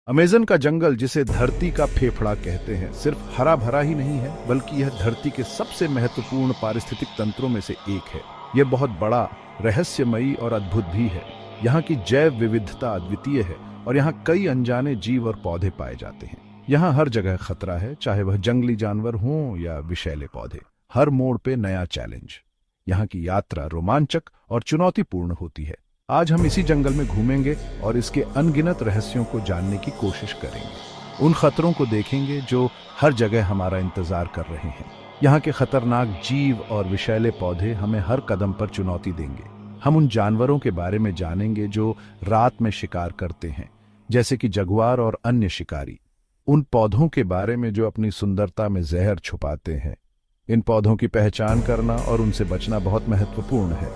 Amazon का जंगल, जिसे धरती का फेफड़ा कहते हैं, सिर्फ हरा भरा ही नहीं है बल्कि यह धरती के सबसे महत्वपूर्ण पारिस्थितिक तंत्रों में से एक है। यह बहुत बड़ा, रहस्यमयी और अद्भुत भी है। यहाँ की जैव विविधता अद्वितीय है और यहाँ कई अनजाने जीव और पौधे पाए जाते हैं। यहाँ हर जगह खतरा है, चाहे वह जंगली जानवर हों या विषैले पौधे। हर मोड़ पे नया चैलेंज। यहाँ की यात्रा रोमांचक और चुनौतीपूर्ण होती है। आज हम इसी जंगल में घूमेंगे और इसके अनगिनत रहस्यों को जानने की कोशिश करेंगे। उन खतरों को देखेंगे जो हर जगह हमारा इंतजार कर रहे हैं। यहाँ के खतरनाक जीव और विषैले पौधे हमें हर कदम पर चुनौती देंगे। हम उन जानवरों के बारे में जानेंगे जो रात में शिकार करते हैं, जैसे कि जगुआर और अन्य शिकारी। उन पौधों के बारे में जो अपनी सुंदरता में जहर छुपाते हैं। इन पौधों की पहचान करना और उनसे बचना बहुत महत्वपूर्ण है।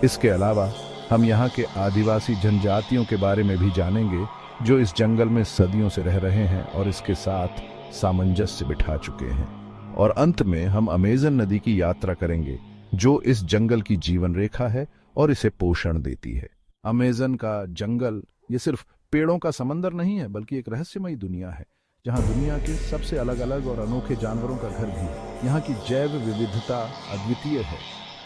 इसके अलावा हम यहाँ के आदिवासी जनजातियों के बारे में भी जानेंगे, जो इस जंगल में सदियों से रह रहे हैं और इसके साथ सामंजस्य बिठा चुके हैं। और अंत में हम अमेज़न नदी की यात्रा करेंगे, जो इस जंगल की जीवन रेखा है और इसे पोषण देती है। अमेज़न का जंगल ये सिर्फ पेड़ों का समंदर नहीं है, बल्कि एक रहस्यमयी दुनिया है, जहाँ दुनिया के सबसे अलग अलग और अनोखे जानवरों का घर भी है। यहाँ की जैव विविधता अद्वितीय है।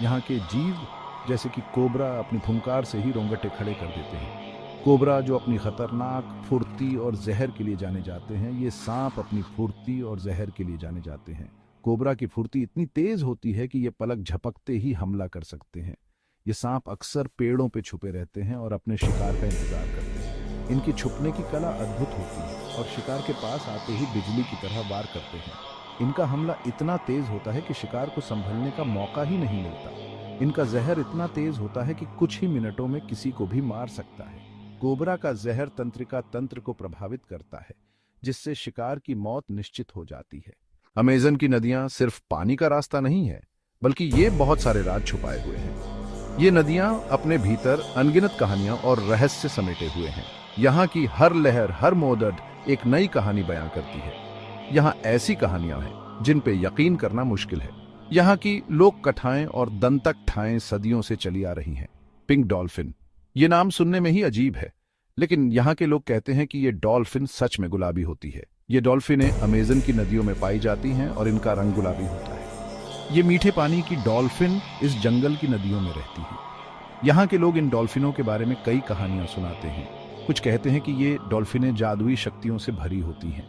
यहाँ के जीव जैसे कि कोबरा अपनी फुंकार से ही रोंगटे खड़े कर देते हैं। कोबरा जो अपनी खतरनाक फुर्ती और जहर के लिए जाने जाते हैं। ये सांप अपनी फुर्ती और जहर के लिए जाने जाते हैं। कोबरा की फुर्ती इतनी तेज होती है कि ये पलक झपकते ही हमला कर सकते हैं। ये सांप अक्सर पेड़ों पे छुपे रहते हैं और अपने शिकार का इंतजार करते हैं। इनकी छुपने की कला अद्भुत होती है और शिकार के पास आते ही बिजली की तरह वार करते हैं। इनका हमला इतना तेज होता है कि शिकार को संभलने का मौका ही नहीं मिलता। इनका जहर इतना तेज होता है कि कुछ ही मिनटों में किसी को भी मार सकता है। कोबरा का जहर तंत्रिका तंत्र को प्रभावित करता है, जिससे शिकार की मौत निश्चित हो जाती है। अमेज़न की नदियां सिर्फ पानी का रास्ता नहीं है, बल्कि ये बहुत सारे राज छुपाए हुए हैं। ये नदियां अपने भीतर अनगिनत कहानियां और रहस्य समेटे हुए हैं। यहाँ की हर लहर, हर मोदड एक नई कहानी बयां करती है। यहाँ ऐसी कहानियां हैं जिन पे यकीन करना मुश्किल है। यहाँ की लोक कथाएं और दंतक ठाएं सदियों से चली आ रही हैं। पिंक डॉल्फिन, ये नाम सुनने में ही अजीब है, लेकिन यहाँ के लोग कहते हैं कि ये डॉल्फिन सच में गुलाबी होती है। ये डॉल्फिनें अमेज़न की नदियों में पाई जाती हैं और इनका रंग गुलाबी होता है। ये मीठे पानी की डॉल्फिन इस जंगल की नदियों में रहती हैं। यहाँ के लोग इन डॉल्फिनों के बारे में कई कहानियां सुनाते हैं। कुछ कहते हैं कि ये डॉल्फिनें जादुई शक्तियों से भरी होती हैं।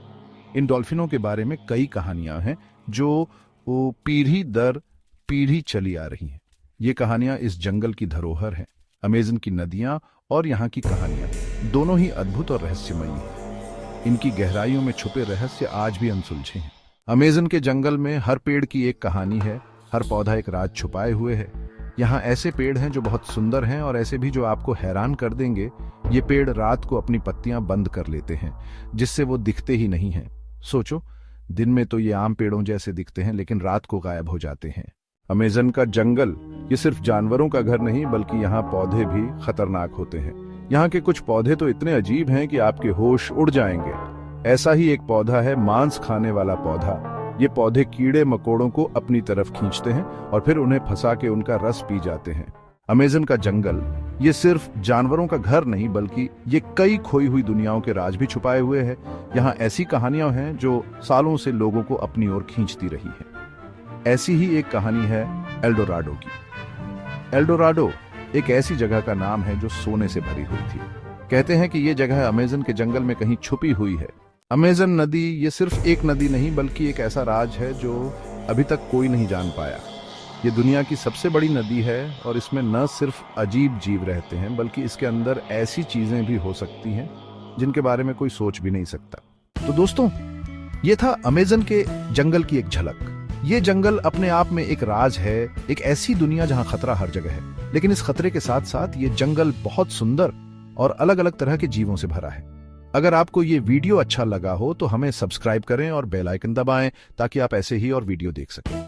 इन डॉल्फिनों के बारे में कई कहानियां हैं जो पीढ़ी दर पीढ़ी चली आ रही हैं। ये कहानियां इस जंगल की धरोहर हैं। अमेज़न की नदियां और यहाँ की कहानियां दोनों ही अद्भुत और रहस्यमयी हैं। इनकी गहराइयों में छुपे रहस्य आज भी अनसुलझे हैं। अमेज़न के जंगल में हर पेड़ की एक कहानी है, हर पौधा एक राज छुपाए हुए है। यहाँ ऐसे पेड़ हैं जो बहुत सुंदर हैं और ऐसे भी जो आपको हैरान कर देंगे। ये पेड़ रात को अपनी पत्तियां बंद कर लेते हैं, जिससे वो दिखते ही नहीं हैं। सोचो, दिन में तो ये आम पेड़ों जैसे दिखते हैं, लेकिन रात को गायब हो जाते हैं। अमेज़न का जंगल ये सिर्फ जानवरों का घर नहीं, बल्कि यहाँ पौधे भी खतरनाक होते हैं। यहाँ के कुछ पौधे तो इतने अजीब हैं कि आपके होश उड़ जाएंगे। ऐसा ही एक पौधा है मांस खाने वाला पौधा। ये पौधे कीड़े मकोड़ों को अपनी तरफ खींचते हैं और फिर उन्हें फंसा के उनका रस पी जाते हैं। अमेज़न का जंगल ये सिर्फ जानवरों का घर नहीं, बल्कि ये कई खोई हुई दुनियाओं के राज भी छुपाए हुए हैं। यहाँ ऐसी कहानियां हैं जो सालों से लोगों को अपनी ओर खींचती रही हैं। ऐसी ही एक कहानी है एल्डोराडो की। एल्डोराडो एक ऐसी जगह का नाम है जो सोने से भरी हुई थी। कहते हैं कि ये जगह अमेज़न के जंगल में कहीं छुपी हुई है। अमेज़न नदी ये सिर्फ एक नदी नहीं, बल्कि एक ऐसा राज है जो अभी तक कोई नहीं जान पाया। ये दुनिया की सबसे बड़ी नदी है और इसमें न सिर्फ अजीब जीव रहते हैं, बल्कि इसके अंदर ऐसी चीजें भी हो सकती हैं जिनके बारे में कोई सोच भी नहीं सकता। तो दोस्तों, ये था अमेज़न के जंगल की एक झलक। ये जंगल अपने आप में एक राज है, एक ऐसी दुनिया जहां खतरा हर जगह है, लेकिन इस खतरे के साथ साथ ये जंगल बहुत सुंदर और अलग अलग तरह के जीवों से भरा है। अगर आपको ये वीडियो अच्छा लगा हो तो हमें सब्सक्राइब करें और बेल आइकन दबाएं, ताकि आप ऐसे ही और वीडियो देख सकें।